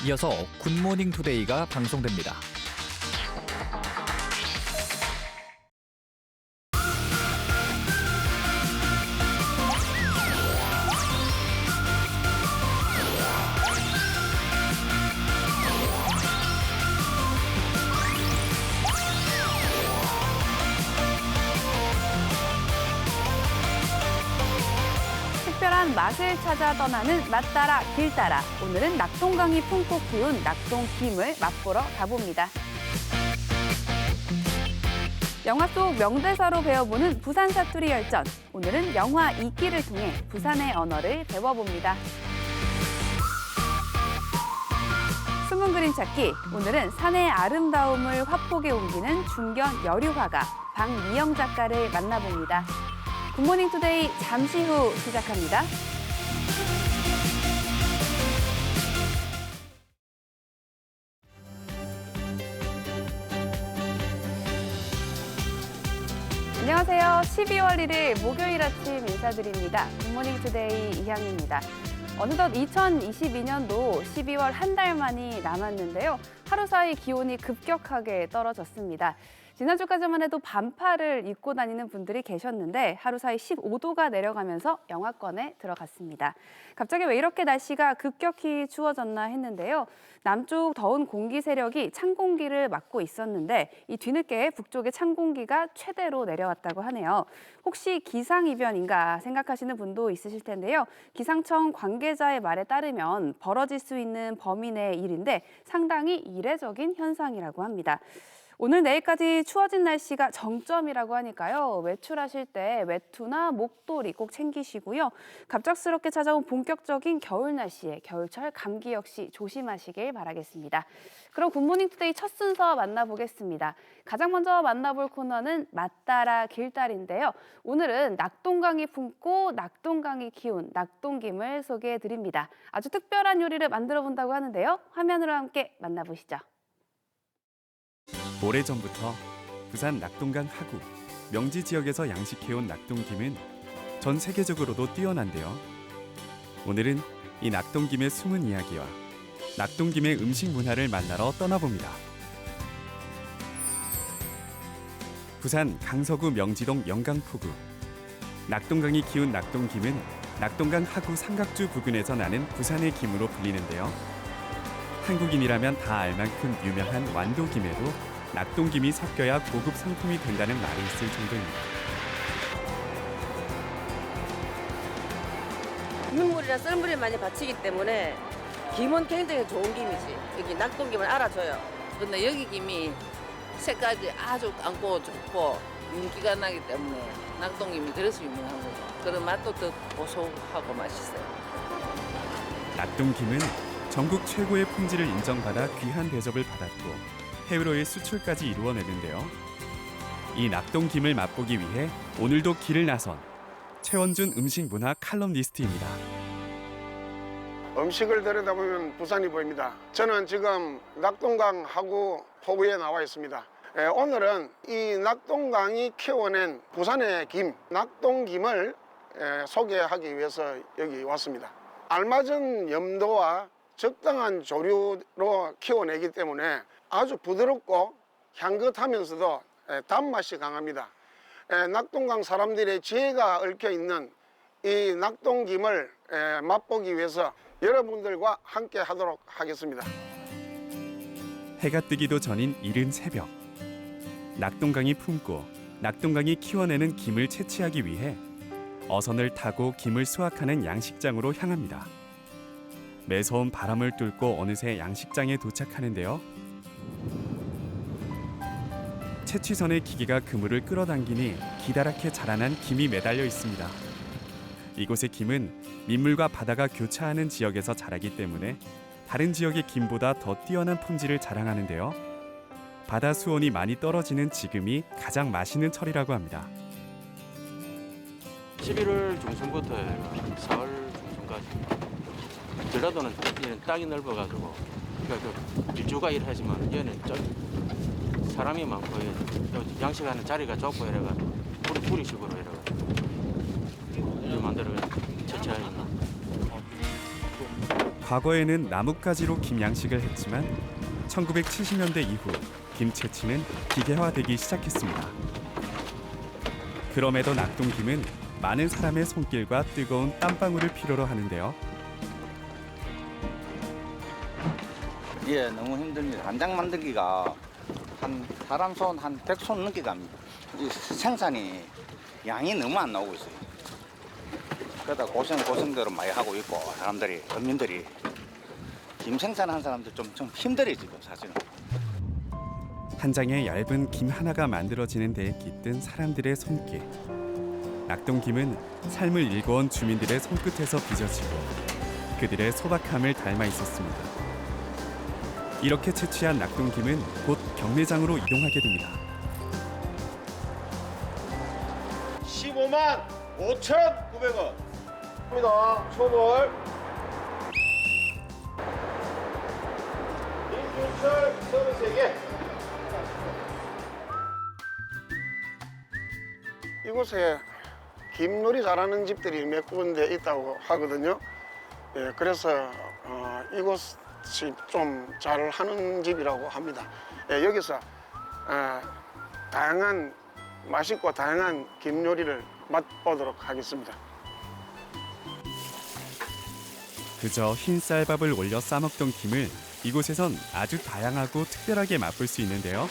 이어서 굿모닝 투데이가 방송됩니다. 특별한 맛을 찾아 떠나는 맛 따라 길 따라. 오늘은 낙동강이 풍고 키운 낙동김을 맛보러 가봅니다. 영화 속 명대사로 배워보는 부산 사투리 열전. 오늘은 영화 이끼를 통해 부산의 언어를 배워봅니다. 숨은 그림 찾기. 오늘은 산의 아름다움을 화폭에 옮기는 중견 여류화가 박미영 작가를 만나봅니다. 굿모닝 투데이 잠시 후 시작합니다. 안녕하세요. 12월 1일 목요일 아침 인사드립니다. 굿모닝 투데이 이향입니다. 어느덧 2022년도 12월 한 달 만이 남았는데요. 하루 사이 기온이 급격하게 떨어졌습니다. 지난주까지만 해도 반팔을 입고 다니는 분들이 계셨는데 하루 사이 15도가 내려가면서 영하권에 들어갔습니다. 갑자기 왜 이렇게 날씨가 급격히 추워졌나 했는데요. 남쪽 더운 공기 세력이 찬 공기를 막고 있었는데 이 뒤늦게 북쪽의 찬 공기가 최대로 내려왔다고 하네요. 혹시 기상이변인가 생각하시는 분도 있으실 텐데요. 기상청 관계자의 말에 따르면 벌어질 수 있는 범위 내의 일인데 상당히 이례적인 현상이라고 합니다. 오늘 내일까지 추워진 날씨가 정점이라고 하니까요. 외출하실 때 외투나 목도리 꼭 챙기시고요. 갑작스럽게 찾아온 본격적인 겨울 날씨에 겨울철 감기 역시 조심하시길 바라겠습니다. 그럼 굿모닝 투데이 첫 순서 만나보겠습니다. 가장 먼저 만나볼 코너는 맛 따라 길 따라인데요. 오늘은 낙동강이 품고 낙동강이 키운 낙동김을 소개해드립니다. 아주 특별한 요리를 만들어 본다고 하는데요. 화면으로 함께 만나보시죠. 오래전부터 부산 낙동강 하구, 명지 지역에서 양식해온 낙동김은 전 세계적으로도 뛰어난데요. 오늘은 이 낙동김의 숨은 이야기와 낙동김의 음식 문화를 만나러 떠나봅니다. 부산 강서구 명지동 영강포구. 낙동강이 키운 낙동김은 낙동강 하구 삼각주 부근에서 나는 부산의 김으로 불리는데요. 한국인이라면 다 알 만큼 유명한 완도김에도 낙동김이 섞여야 고급 상품이 된다는 말이 있을 정도입니다. 민물이랑 썰물이 많이 받치기 때문에 김은 굉장히 좋은 김이지. 여기 낙동김을 알아줘요. 근데 여기 김이 색깔이 아주 감고 좋고 윤기가 나기 때문에 낙동김이 그래서 유명한 거죠. 그런 맛도 더 고소하고 맛있어요. 낙동김은 전국 최고의 품질을 인정받아 귀한 대접을 받았고 해외로의 수출까지 이루어내는데요. 이 낙동김을 맛보기 위해 오늘도 길을 나선 최원준 음식문화 칼럼니스트입니다. 음식을 들여다보면 부산이 보입니다. 저는 지금 낙동강 하구 포구에 나와 있습니다. 오늘은 이 낙동강이 키워낸 부산의 김, 낙동김을 소개하기 위해서 여기 왔습니다. 알맞은 염도와 적당한 조류로 키워내기 때문에 아주 부드럽고 향긋하면서도 단맛이 강합니다. 낙동강 사람들의 지혜가 얽혀있는 이 낙동김을 맛보기 위해서 여러분들과 함께 하도록 하겠습니다. 해가 뜨기도 전인 이른 새벽. 낙동강이 품고 낙동강이 키워내는 김을 채취하기 위해 어선을 타고 김을 수확하는 양식장으로 향합니다. 매서운 바람을 뚫고 어느새 양식장에 도착하는데요. 채취선의 기계가 그물을 끌어당기니 기다랗게 자라난 김이 매달려 있습니다. 이곳의 김은 민물과 바다가 교차하는 지역에서 자라기 때문에 다른 지역의 김보다 더 뛰어난 품질을 자랑하는데요. 바다 수온이 많이 떨어지는 지금이 가장 맛있는 철이라고 합니다. 11월 중순부터 4월 중순까지 전라도는 이런 땅이 넓어가지고 그러니까 일주가 일하지만 얘는 사람이 많고 양식하는 자리가 좁고 이래가지고 뿌리식으로 이래가지고 만들어 채취하는 과거에는 나뭇가지로 김 양식을 했지만 1970년대 이후 김 채취는 기계화되기 시작했습니다. 그럼에도 낙동김은 많은 사람의 손길과 뜨거운 땀방울을 필요로 하는데요. 예, 너무 힘듭니다. 한 장 만들기가 한 사람 손 한 100손 넘게 갑니다. 이 생산이 양이 너무 안 나오고 있어요. 그러다 고생대로 많이 하고 있고 사람들이, 어민들이 김 생산하는 사람들 좀 힘들어요 지금 사실은. 한 장의 얇은 김 하나가 만들어지는 데에 깃든 사람들의 손길. 낙동김은 삶을 일궈온 주민들의 손끝에서 빚어지고 그들의 소박함을 닮아 있었습니다. 이렇게 채취한 낙동김은 곧 경매장으로 이동하게 됩니다. 15만 5,900원. 입니다. 초벌. 인준철 33개. 이곳에 김놀이 잘하는 집들이 몇 군데 있다고 하거든요. 예, 그래서 이곳이 좀 잘하는 집이라고 합니다. 예, 여기서 다양한 맛있고 다양한 김 요리를 맛보도록 하겠습니다. 그저 흰 쌀밥을 올려 싸먹던 김을 이곳에선 아주 다양하고 특별하게 맛볼 수 있는데요.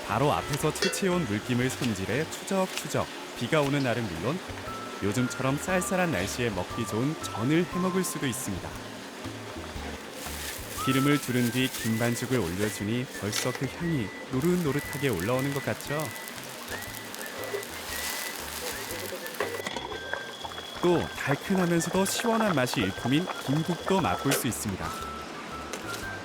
바로 앞에서 채취해온 물김을 손질해 추적추적 비가 오는 날은 물론 요즘처럼 쌀쌀한 날씨에 먹기 좋은 전을 해먹을 수도 있습니다. 기름을 두른 뒤 김 반죽을 올려주니 벌써 그 향이 노릇노릇하게 올라오는 것 같죠? 또 달큰하면서도 시원한 맛이 일품인 김국도 맛볼 수 있습니다.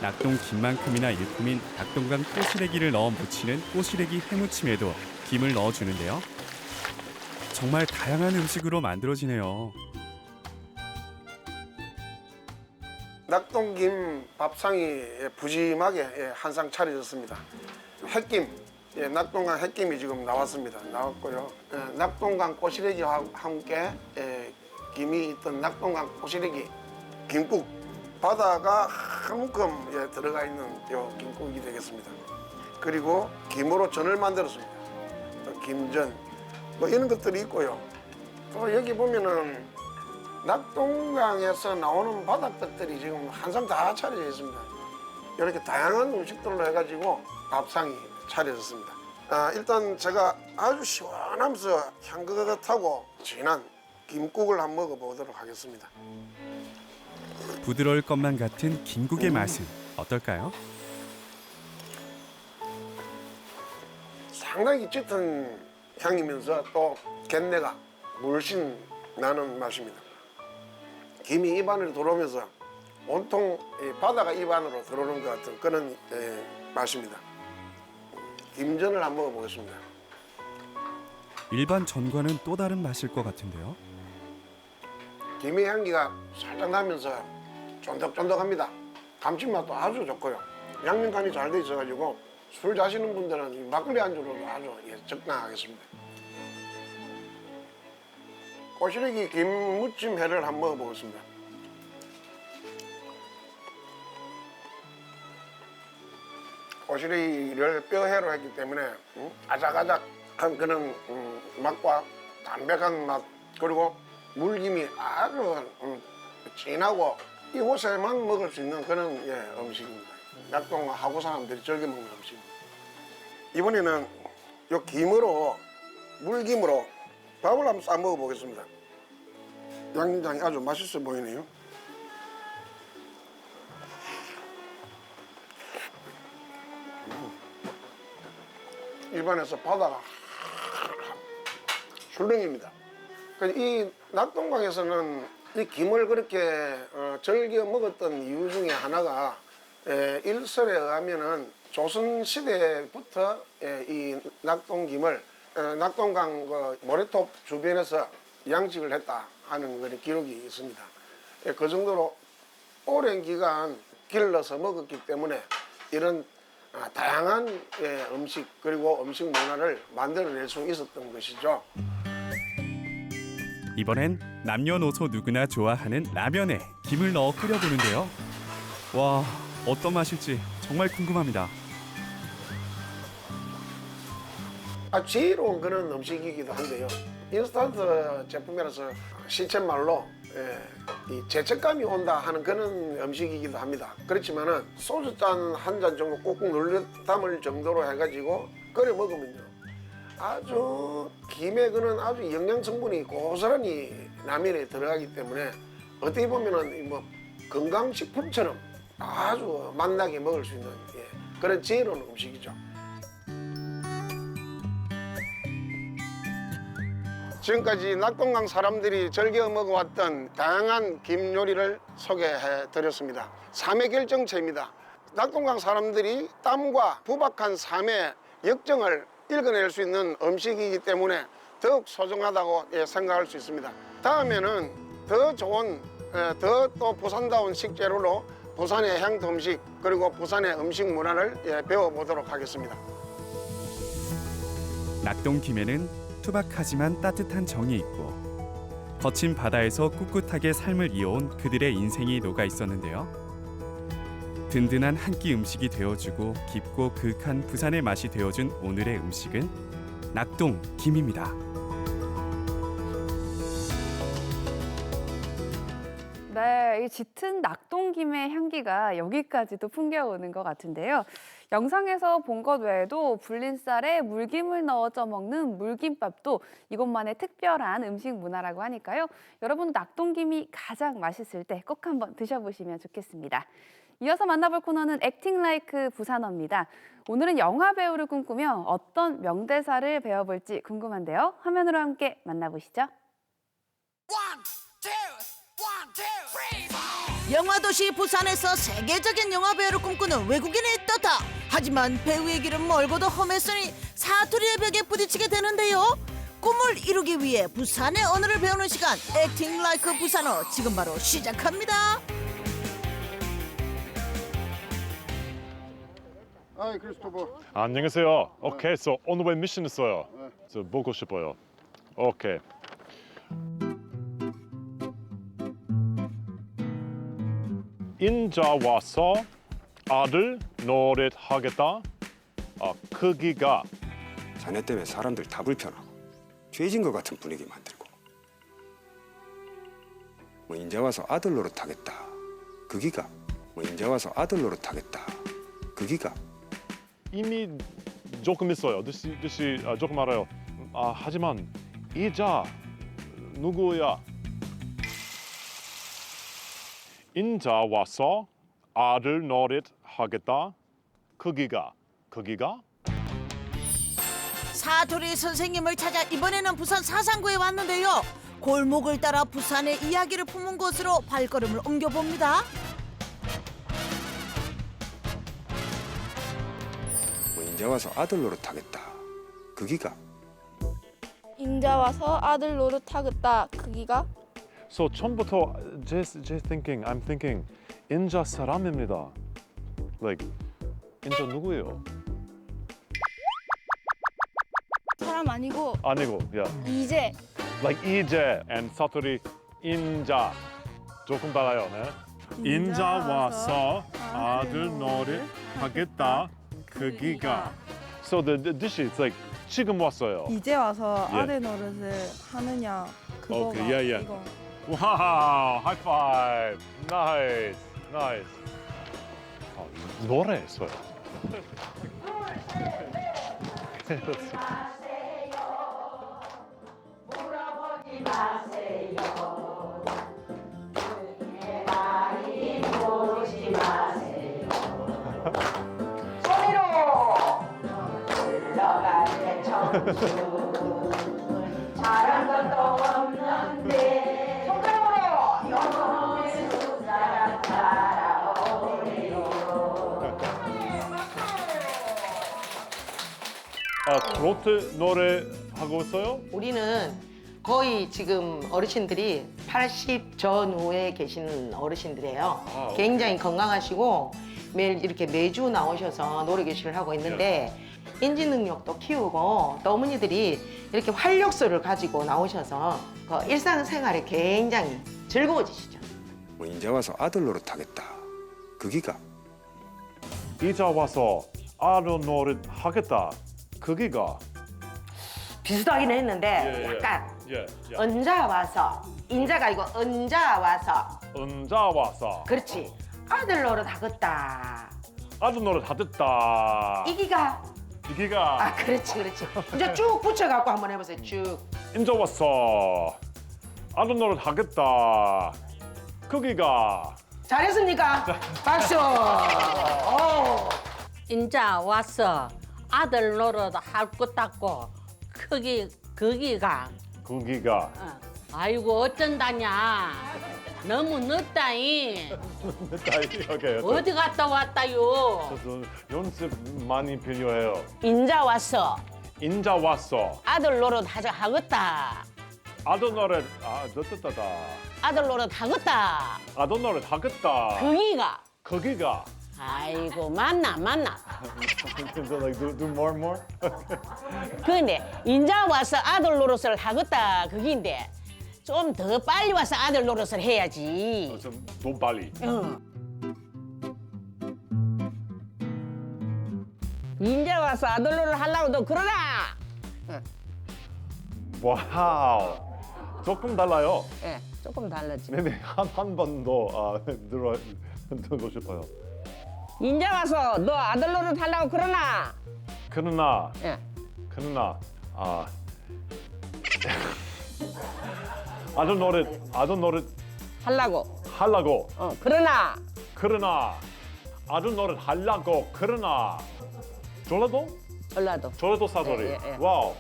낙동 김만큼이나 일품인 낙동강 꼬시래기를 넣어 무치는 꼬시래기 해무침에도 김을 넣어주는데요. 정말 다양한 음식으로 만들어지네요. 낙동김 밥상이 부짐하게 한 상 차려졌습니다. 햇김, 낙동강 햇김이 지금 나왔고요. 낙동강 꼬시래기와 함께 김이 있던 낙동강 꼬시래기 김국, 바다가 한 움큼 들어가 있는 요 김국이 되겠습니다. 그리고 김으로 전을 만들었습니다. 또 김전, 뭐 이런 것들이 있고요. 또 여기 보면은 낙동강에서 나오는 바닷것들이 지금 한 상 다 차려져 있습니다. 이렇게 다양한 음식들로 해가지고 밥상이 차려졌습니다. 일단 제가 아주 시원하면서 향긋하고 진한 김국을 한번 먹어보도록 하겠습니다. 부드러울 것만 같은 김국의 맛은 어떨까요? 상당히 짙은 향이면서 또 갯내가 물씬 나는 맛입니다. 김이 입안으로 들어오면서 온통 바다가 입안으로 들어오는 것 같은 그런 맛입니다. 김전을 한번 먹어보겠습니다. 일반 전과는 또 다른 맛일 것 같은데요. 김의 향기가 살짝 나면서 쫀득쫀득합니다. 감칠맛도 아주 좋고요. 양념 간이 잘 돼 있어가지고 술 자시는 분들은 이 막걸리 안주로도 아주 적당하겠습니다. 꼬시래기 김무침 회를 한번 먹어보겠습니다. 꼬시래기를 뼈회로 했기 때문에 아작아작한 그런 맛과 담백한 맛, 그리고 물김이 아주 진하고 이곳에만 먹을 수 있는 그런 음식입니다. 낙동 하구 사람들이 즐겨 먹는 음식입니다. 이번에는 이 김으로, 물김으로 밥을 한번 싸 먹어보겠습니다. 양념장이 아주 맛있어 보이네요. 입안에서 바다가 술렁입니다. 이 낙동강에서는 이 김을 그렇게 즐겨 먹었던 이유 중에 하나가 일설에 의하면은 조선 시대부터 이 낙동김을 낙동강 모래톱 주변에서 양식을 했다 하는 그런 기록이 있습니다. 그 정도로 오랜 기간 길러서 먹었기 때문에 이런 다양한 음식 그리고 음식 문화를 만들어낼 수 있었던 것이죠. 이번엔 남녀노소 누구나 좋아하는 라면에 김을 넣어 끓여보는데요. 와, 어떤 맛일지 정말 궁금합니다. 지혜로운 그런 음식이기도 한데요. 인스턴트 제품이라서 시쳇말로 이 죄책감이 온다 하는 그런 음식이기도 합니다. 그렇지만은 소주잔 한 잔 정도 꾹꾹 눌러 담을 정도로 해가지고 끓여 먹으면요, 아주 김에 그는 아주 영양 성분이 고스란히 라면에 들어가기 때문에 어떻게 보면은 뭐 건강식품처럼 아주 맛나게 먹을 수 있는 그런 지혜로운 음식이죠. 지금까지 낙동강 사람들이 즐겨 먹어왔던 다양한 김 요리를 소개해 드렸습니다. 삶의 결정체입니다. 낙동강 사람들이 땀과 부박한 삶의 역정을 읽어낼 수 있는 음식이기 때문에 더욱 소중하다고 생각할 수 있습니다. 다음에는 더 좋은, 더 또 부산다운 식재료로 부산의 향토 음식 그리고 부산의 음식 문화를 배워보도록 하겠습니다. 낙동 김에는 투박하지만 따뜻한 정이 있고 거친 바다에서 꿋꿋하게 삶을 이어온 그들의 인생이 녹아 있었는데요. 든든한 한 끼 음식이 되어주고 깊고 그윽한 부산의 맛이 되어준 오늘의 음식은 낙동 김입니다. 네, 이 짙은 낙동김의 향기가 여기까지도 풍겨오는 것 같은데요. 영상에서 본 것 외에도 불린 쌀에 물김을 넣어 먹는 물김밥도 이곳만의 특별한 음식 문화라고 하니까요. 여러분 낙동김이 가장 맛있을 때 꼭 한번 드셔보시면 좋겠습니다. 이어서 만나볼 코너는 액팅 라이크 부산어입니다. 오늘은 영화 배우를 꿈꾸며 어떤 명대사를 배워볼지 궁금한데요. 화면으로 함께 만나보시죠. 영화도시 부산에서 세계적인 영화배우를 꿈꾸는 외국인이 떴다. 하지만 배우의 길은 멀고도 험했으니 사투리의 벽에 부딪히게 되는데요. 꿈을 이루기 위해 부산의 언어를 배우는 시간, 액팅 라이크 부산어 지금 바로 시작합니다. 아이 크리스토퍼. 안녕하세요. 오케이, 오늘 왜 미션 있어요? 저 보고 싶어요. 오케이. 인자 와서 아들 노릇하겠다. 크기가 자네 때문에 사람들 다 불편하고 죄진 것 같은 분위기 만들고 뭐 인자 와서 아들 노릇하겠다. 크기가 뭐 인자 와서 아들 노릇하겠다. 크기가 이미 조금 있어요. 뜻이 조금 알아요. 하지만 이자 누구야? 인자 와서 아들 노릇하겠다. 크기가 사투리 선생님을 찾아 이번에는 부산 사상구에 왔는데요. 골목을 따라 부산의 이야기를 품은 곳으로 발걸음을 옮겨봅니다. 뭐 인자 와서 아들 노릇하겠다. 크기가 인자 와서 아들 노릇하겠다. 크기가 So 처음부터 I'm thinking 인자 사람입니다. Like 인자 누구예요? 사람 아니고 yeah. 이제 Like 이제 and 사투리 인자 조금 달라요, 네? 인자 와서 아들 노릇 하겠다. 크기가 So the dish is like 지금 왔어요. 이제 와서 예. 아들 노릇을 하느냐 그거가 오케이, 예. 이거. 와우, 하이파이브. 나이스. 노래했어요. 잘한 것도 없는데 손가락으로 영혼을 숫자가 따라오네요. 트로트 노래 하고 있어요? 우리는 거의 지금 어르신들이 80 전후에 계시는 어르신들이에요. 굉장히 건강하시고 매일 이렇게 매주 나오셔서 노래 교실을 하고 있는데 인지 능력도 키우고 또 어머니들이 이렇게 활력소를 가지고 나오셔서 그 일상생활에 굉장히 즐거워지시죠. 뭐 이제 와서 아들 노릇하겠다. 그 기가 이제 와서 아들 노릇 하겠다. 그 기가. 비슷하긴 했는데 약간 언자 와서 인자가 아니고 언자 와서 언자 와서. 그렇지. 아들 노릇 하겠다. 아들 노릇 하겠다. 이기가. 이기가. 아 그렇지. 이제 쭉 붙여갖고 한번 해보세요. 쭉. 이제 왔어. 아들 노릇 하겠다. 그 기가. 잘했습니까? 박수. 오. 인자 와서 아들 노릇 할 것 같고 거기가 그 기가. 아이고 어쩐다냐 너무 늦다잉 오케이. 어디 갔다 왔다요 저도 연습 많이 필요해요. 인자 왔어 인자 왔어. 아들 노릇 하겠다 아들 노릇 늦었다. 아들 노릇 하겠다 아들 노릇 하겠다. 거기가. 아이고 만나 do more. 근데 인자 와서 아들 노릇을 하겠다 그긴데 좀 더 빨리 와서 아들 노릇을 해야지 좀 더 빨리. 인자 와서 아들 노릇 하려고 너 그러나 와우. 조금 달라요. 예 조금 달라지 네네 한 번 더 듣고 싶어요. 인자 와서 너 아들 노릇 하려고 그러나 그러나 예 아들 노릇 하려고 그러나 아들 노릇 하려고 그러나 전라도 사투리. 예. 와우.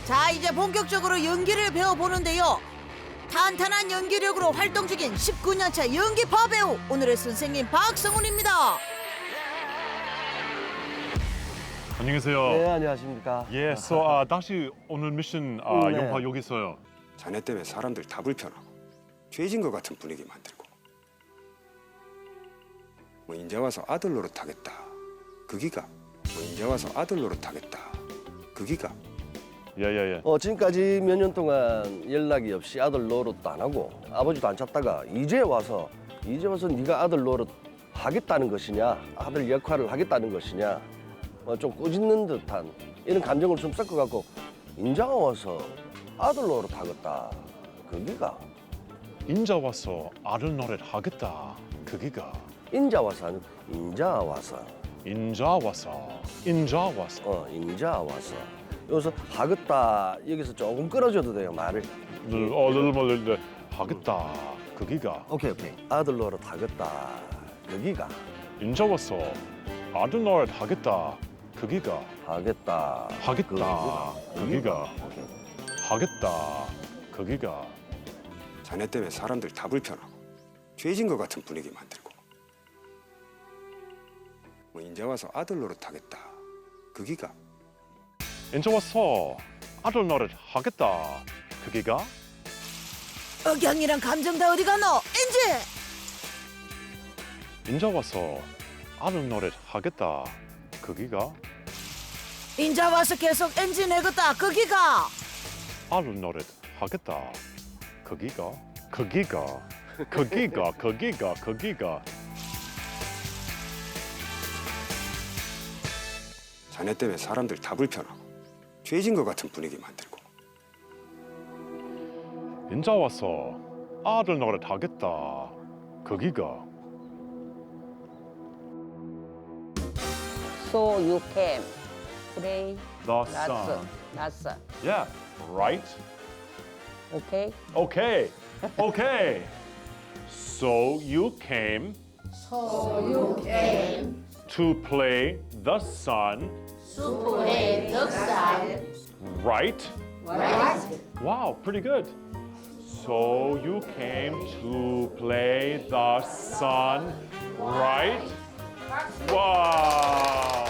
자, 이제 본격적으로 연기를 배워보는데요. 탄탄한 연기력으로 활동 중인 19년차 연기파 배우 오늘의 선생님 박성훈입니다. 안녕하세요. 네, 안녕하십니까. 예, so 다시 오늘 미션 네. 영화 여기 있어요. 자네 때문에 사람들 다 불편하고 죄진 것 같은 분위기 만들고 뭐 이제 와서 아들 노릇하겠다. 그 기가 뭐 이제 와서 아들 노릇하겠다. 그 기가 예. 지금까지 몇 년 동안 연락이 없이 아들 노릇도 안 하고 아버지도 안 찾다가 이제 와서 네가 아들 노릇 하겠다는 것이냐, 아들 역할을 하겠다는 것이냐, 좀 꾸짖는 듯한 이런 감정을 좀 섞어갖고 인자가 와서 아들 노릇 하겠다. 거기가 인자 와서 아들 노릇 하겠다. 거기가 인자 와서 아니고 인자 와서. 인자 와서. 인자 와서. 여기서 하겠다 여기서 조금 끌어줘도 돼요 말을. little 하겠다. 거기가. 오케이. 아들 노릇 하겠다. 거기가. 인자 와서 아들 노릇 하겠다. 거기가. 하겠다. 거기가. 하겠다. 거기가. 자네 때문에 사람들 다 불편하고 죄진 것 같은 분위기 만들고 뭐 이제 와서 아들 노릇하겠다. 그 기가 인자 와서 아들 노릇 하겠다. 거기가. 억양이랑 감정 다 어디 가노? 인자 와서 아들 노릇 하겠다. 거기가. 인자 와서 계속 엔진 내겠다. 거기가. 아들 노릇 하겠다. 거기가. 자네 때문에 사람들 다 불편하고 죄진 것 같은 분위기 만들고 인자 와서 아들 노릇 하겠다. 거기가. So you came play The sun. that's Yeah, right. okay Okay. So you came to play the sun. Right? Wow, pretty good. So you came to play the sun, right? Wow.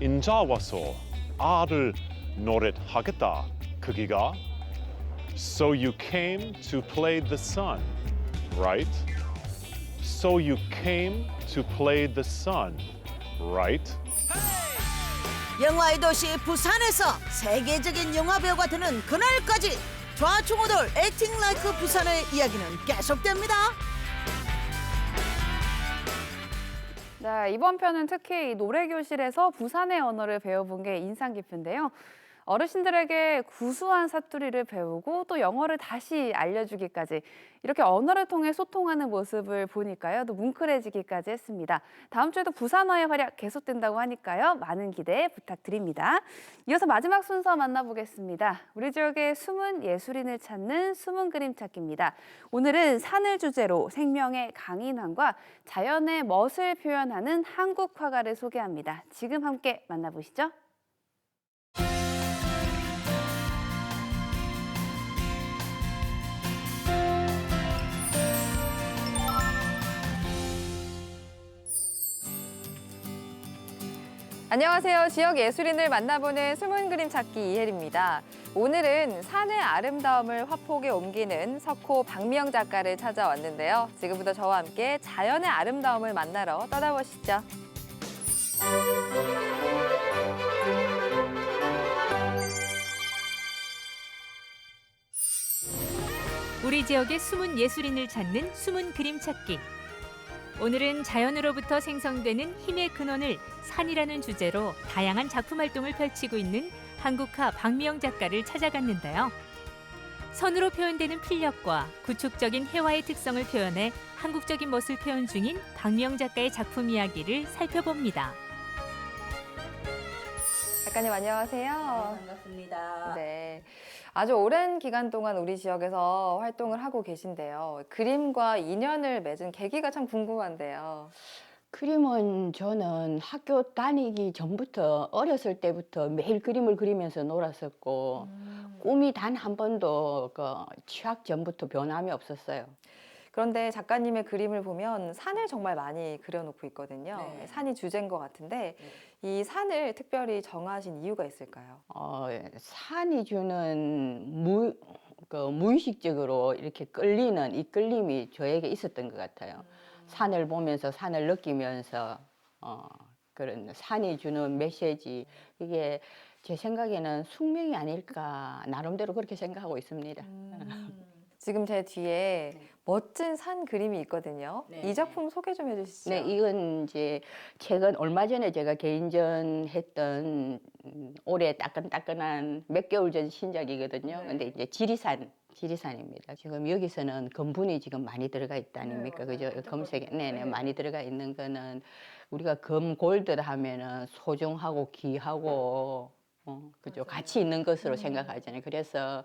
인자 와서 아들 노릇 하겠다. 거기가. So you came to play the sun. right? So you came to play the sun, right? 영화의 도시 부산에서 세계적인 영화배우가 되는 그날까지 좌충우돌 액팅 라이크 부산의 이야기는 계속됩니다. 네, 이번 편은 특히 이 노래교실에서 부산의 언어를 배워본 게 인상 깊은데요. 어르신들에게 구수한 사투리를 배우고 또 영어를 다시 알려주기까지 이렇게 언어를 통해 소통하는 모습을 보니까요. 또 뭉클해지기까지 했습니다. 다음 주에도 부산어의 활약 계속된다고 하니까요. 많은 기대 부탁드립니다. 이어서 마지막 순서 만나보겠습니다. 우리 지역의 숨은 예술인을 찾는 숨은 그림 찾기입니다. 오늘은 산을 주제로 생명의 강인함과 자연의 멋을 표현하는 한국 화가를 소개합니다. 지금 함께 만나보시죠. 안녕하세요. 지역 예술인을 만나보는 숨은 그림 찾기 이혜리입니다. 오늘은 산의 아름다움을 화폭에 옮기는 석호 박미영 작가를 찾아왔는데요. 지금부터 저와 함께 자연의 아름다움을 만나러 떠나보시죠. 우리 지역의 숨은 예술인을 찾는 숨은 그림 찾기. 오늘은 자연으로부터 생성되는 힘의 근원을 산이라는 주제로 다양한 작품 활동을 펼치고 있는 한국화 박미영 작가를 찾아갔는데요. 선으로 표현되는 필력과 구축적인 해와의 특성을 표현해 한국적인 멋을 표현 중인 박미영 작가의 작품 이야기를 살펴봅니다. 작가님 안녕하세요. 네, 반갑습니다. 네. 아주 오랜 기간 동안 우리 지역에서 활동을 하고 계신데요. 그림과 인연을 맺은 계기가 참 궁금한데요. 그림은 저는 학교 다니기 전부터 어렸을 때부터 매일 그림을 그리면서 놀았었고 꿈이 단 한 번도 취학 전부터 변함이 없었어요. 그런데 작가님의 그림을 보면 산을 정말 많이 그려놓고 있거든요. 네. 산이 주제인 것 같은데 이 산을 특별히 정하신 이유가 있을까요? 산이 주는 무의식적으로 이렇게 끌리는 이 끌림이 저에게 있었던 것 같아요. 산을 보면서 산을 느끼면서 그런 산이 주는 메시지 이게 제 생각에는 숙명이 아닐까 나름대로 그렇게 생각하고 있습니다. 지금 제 뒤에 멋진 산 그림이 있거든요. 네. 이 작품 소개 좀 해주시죠. 네, 이건 이제 최근 얼마 전에 제가 개인전 했던 올해 따끈따끈한 몇 개월 전 신작이거든요. 네. 근데 이제 지리산입니다. 지금 여기서는 금분이 지금 많이 들어가 있다 아닙니까? 그죠? 검색에 네네 많이 들어가 있는 거는 우리가 금 골드를 하면은 소중하고 귀하고 그죠? 가치 있는 것으로 생각하잖아요. 그래서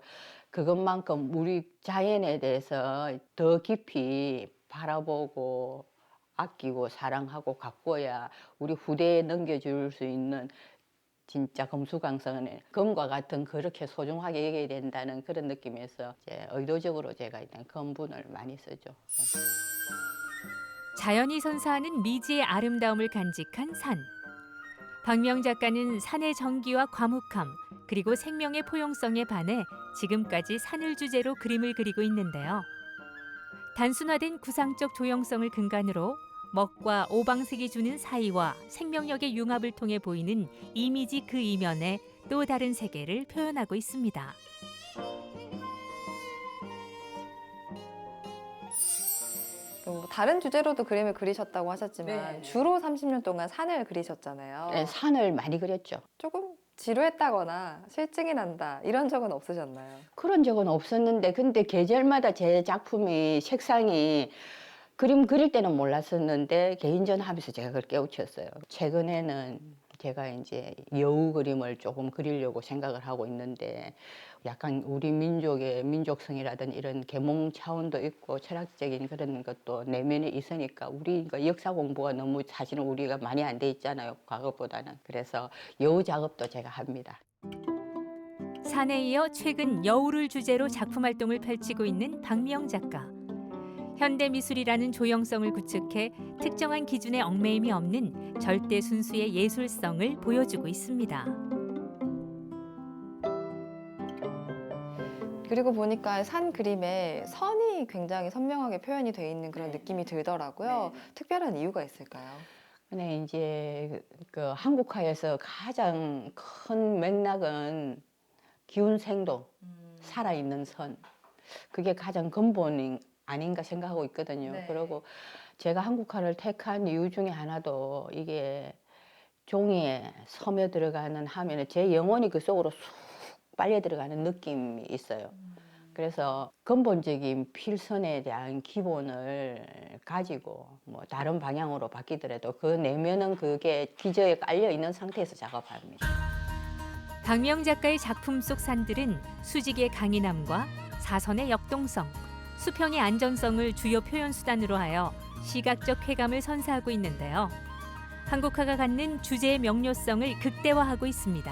그것만큼 우리 자연에 대해서 더 깊이 바라보고 아끼고 사랑하고 가꿔야 우리 후대에 넘겨줄 수 있는 진짜 금수강성은 금과 같은 그렇게 소중하게 여겨야 된다는 그런 느낌에서 이제 의도적으로 제가 일단 금분을 많이 쓰죠. 자연이 선사하는 미지의 아름다움을 간직한 산. 박미영 작가는 산의 정기와 과묵함, 그리고 생명의 포용성에 반해 지금까지 산을 주제로 그림을 그리고 있는데요. 단순화된 구상적 조형성을 근간으로 먹과 오방색이 주는 사이와 생명력의 융합을 통해 보이는 이미지 그 이면에 또 다른 세계를 표현하고 있습니다. 다른 주제로도 그림을 그리셨다고 하셨지만 네. 주로 30년 동안 산을 그리셨잖아요. 네, 산을 많이 그렸죠. 조금 지루했다거나 실증이 난다 이런 적은 없으셨나요? 그런 적은 없었는데 근데 계절마다 제 작품이 색상이 그림 그릴 때는 몰랐었는데 개인전 하면서 제가 그걸 깨우쳤어요. 최근에는 제가 이제 여우 그림을 조금 그리려고 생각을 하고 있는데 약간 우리 민족의 민족성이라든 이런 계몽 차원도 있고 철학적인 그런 것도 내면에 있으니까 우리가 역사 공부가 너무 사실은 우리가 많이 안 돼 있잖아요. 과거보다는. 그래서 여우 작업도 제가 합니다. 산에 이어 최근 여우를 주제로 작품 활동을 펼치고 있는 박미영 작가. 현대미술이라는 조형성을 구축해 특정한 기준에 얽매임이 없는 절대 순수의 예술성을 보여주고 있습니다. 그리고 보니까 산 그림에 선이 굉장히 선명하게 표현이 돼 있는 그런 느낌이 들더라고요. 특별한 이유가 있을까요? 근데 이제 그 한국화에서 가장 큰 맥락은 기운 생동, 살아있는 선. 그게 가장 근본이 아닌가 생각하고 있거든요. 그리고 제가 한국화를 택한 이유 중에 하나도 이게 종이에 스며 들어가는 하면은 제 영혼이 그 속으로 쑥 빨려 들어가는 느낌이 있어요. 그래서 근본적인 필선에 대한 기본을 가지고 뭐 다른 방향으로 바뀌더라도 그 내면은 그게 기저에 깔려 있는 상태에서 작업합니다. 박미영 작가의 작품 속 산들은 수직의 강인함과 사선의 역동성, 수평의 안전성을 주요 표현 수단으로 하여 시각적 쾌감을 선사하고 있는데요. 한국화가 갖는 주제의 명료성을 극대화하고 있습니다.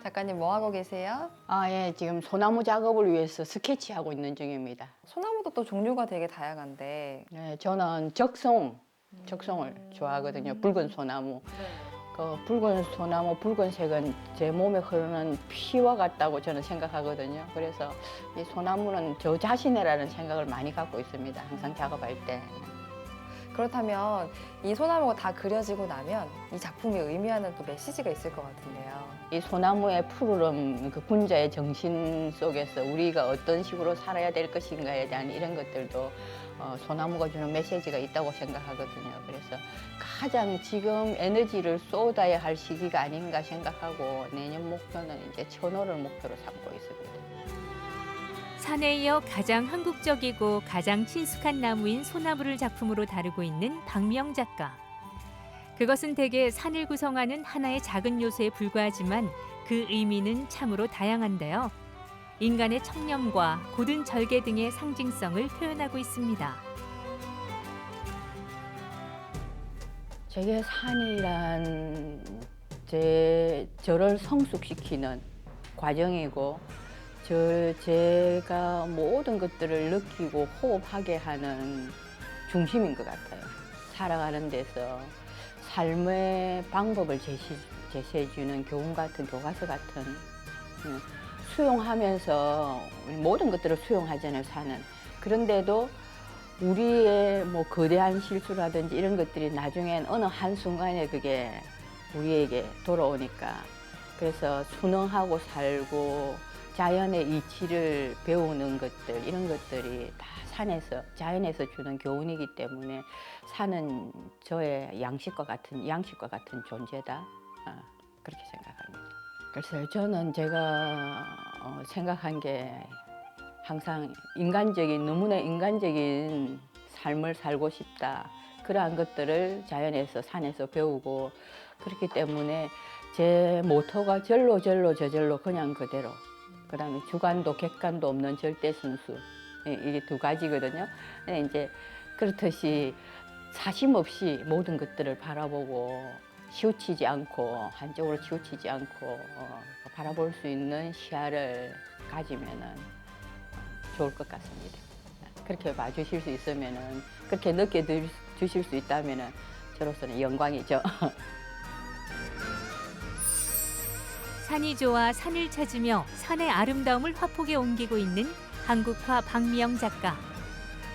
작가님 뭐 하고 계세요? 예, 지금 소나무 작업을 위해서 스케치하고 있는 중입니다. 소나무도 또 종류가 되게 다양한데. 네, 저는 적송을 좋아하거든요. 붉은 소나무. 그 붉은 소나무, 붉은색은 제 몸에 흐르는 피와 같다고 저는 생각하거든요. 그래서 이 소나무는 저 자신이라는 생각을 많이 갖고 있습니다. 항상 작업할 때. 그렇다면 이 소나무가 다 그려지고 나면 이 작품이 의미하는 또 메시지가 있을 것 같은데요. 이 소나무의 푸르름, 그 군자의 정신 속에서 우리가 어떤 식으로 살아야 될 것인가에 대한 이런 것들도 소나무가 주는 메시지가 있다고 생각하거든요. 그래서 가장 지금 에너지를 쏟아야 할 시기가 아닌가 생각하고 내년 목표는 이제 천호를 목표로 삼고 있습니다. 산에 이어 가장 한국적이고 가장 친숙한 나무인 소나무를 작품으로 다루고 있는 박미영 작가. 그것은 대개 산을 구성하는 하나의 작은 요소에 불과하지만 그 의미는 참으로 다양한데요. 인간의 청렴과 고든 절개 등의 상징성을 표현하고 있습니다. 제게 산이란 저를 성숙시키는 과정이고 제가 모든 것들을 느끼고 호흡하게 하는 중심인 것 같아요. 살아가는 데서 삶의 방법을 제시해주는 교훈 같은 교과서 같은 수용하면서 모든 것들을 수용하잖아요, 산은. 그런데도 우리의 뭐 거대한 실수라든지 이런 것들이 나중엔 어느 한순간에 그게 우리에게 돌아오니까 그래서 순응하고 살고 자연의 이치를 배우는 것들 이런 것들이 다 자연에서 주는 교훈이기 때문에 산은 저의 양식과 같은 존재다 그렇게 생각합니다. 글쎄요, 저는 제가 생각한 게 항상 너무나 인간적인 삶을 살고 싶다. 그러한 것들을 자연에서 산에서 배우고 그렇기 때문에 제 모토가 절로 저절로 그냥 그대로. 그다음에 주관도 객관도 없는 절대 순수. 이게 두 가지거든요. 이제 그렇듯이 사심 없이 모든 것들을 바라보고 치우치지 않고 한쪽으로 치우치지 않고 바라볼 수 있는 시야를 가지면은 좋을 것 같습니다. 그렇게 봐주실 수 있으면은 그렇게 느껴주실 수 있다면은 저로서는 영광이죠. 산이 좋아 산을 찾으며 산의 아름다움을 화폭에 옮기고 있는 한국화 박미영 작가.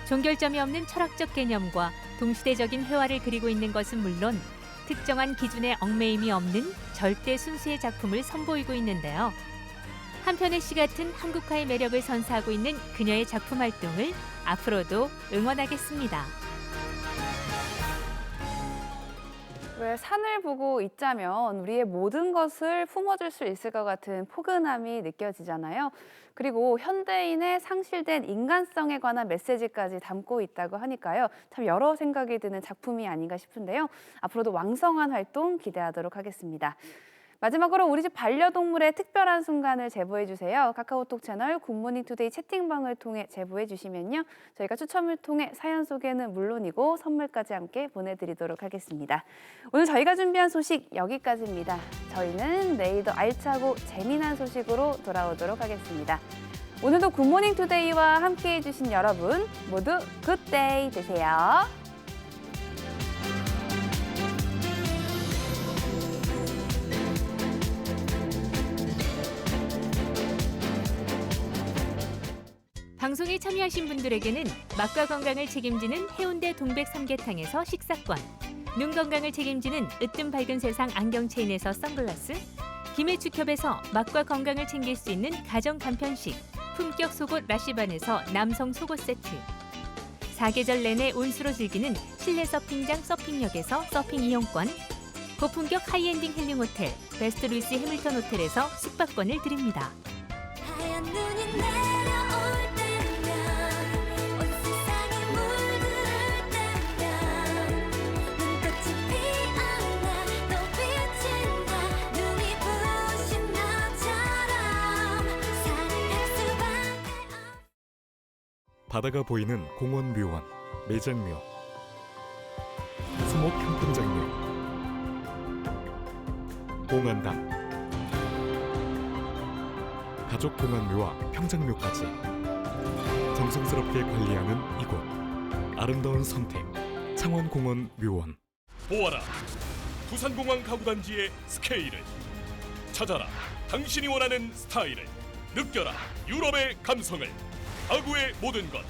종결점이 없는 철학적 개념과 동시대적인 회화를 그리고 있는 것은 물론 특정한 기준에 얽매임이 없는 절대 순수의 작품을 선보이고 있는데요. 한편의 시 같은 한국화의 매력을 선사하고 있는 그녀의 작품 활동을 앞으로도 응원하겠습니다. 왜 산을 보고 있자면 우리의 모든 것을 품어줄 수 있을 것 같은 포근함이 느껴지잖아요. 그리고 현대인의 상실된 인간성에 관한 메시지까지 담고 있다고 하니까요. 참 여러 생각이 드는 작품이 아닌가 싶은데요. 앞으로도 왕성한 활동 기대하도록 하겠습니다. 마지막으로 우리 집 반려동물의 특별한 순간을 제보해 주세요. 카카오톡 채널 굿모닝 투데이 채팅방을 통해 제보해 주시면요. 저희가 추첨을 통해 사연 소개는 물론이고 선물까지 함께 보내드리도록 하겠습니다. 오늘 저희가 준비한 소식 여기까지입니다. 저희는 내일도 알차고 재미난 소식으로 돌아오도록 하겠습니다. 오늘도 굿모닝 투데이와 함께해 주신 여러분 모두 굿데이 되세요. 방송에 참여하신 분들에게는 맛과 건강을 책임지는 해운대 동백 삼계탕에서 식사권, 눈 건강을 책임지는 으뜸 밝은 세상 안경체인에서 선글라스, 김해축협에서 맛과 건강을 챙길 수 있는 가정 간편식, 품격 속옷 라시반에서 남성 속옷 세트, 사계절 내내 온수로 즐기는 실내 서핑장 서핑역에서 서핑 이용권, 고품격 하이엔딩 힐링 호텔 베스트 루이스 해밀턴 호텔에서 숙박권을 드립니다. 하얀 눈이 내려올 때면 온 세상이 물들 때면 눈꽃이 피어나 또 비친다 눈이 부신 나처럼 사랑할 수밖에. 바다가 보이는 공원 묘원 매장묘, 수목 캠핑장묘, 봉안당, 가족 봉안묘와 평장묘까지 정성스럽게 관리하는 이곳, 아름다운 선택 창원공원 묘원. 보아라, 부산공항 가구단지의 스케일을 찾아라, 당신이 원하는 스타일을 느껴라, 유럽의 감성을, 가구의 모든 것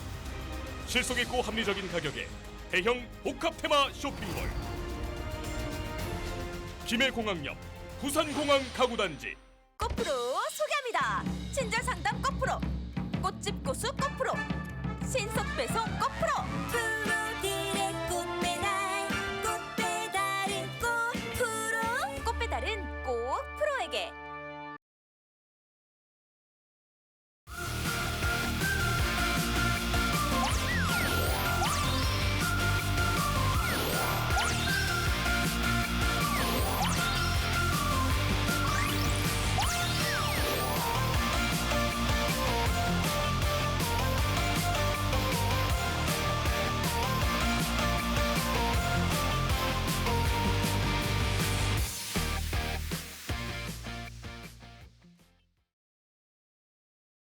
실속 있고 합리적인 가격에 대형 복합 테마 쇼핑몰 김해공항역 부산공항 가구단지. 꽃프로 소개합니다. 친절 상담 꽃프로, 꽃집 고수 꽃프로, 신속 배송 꽃프로,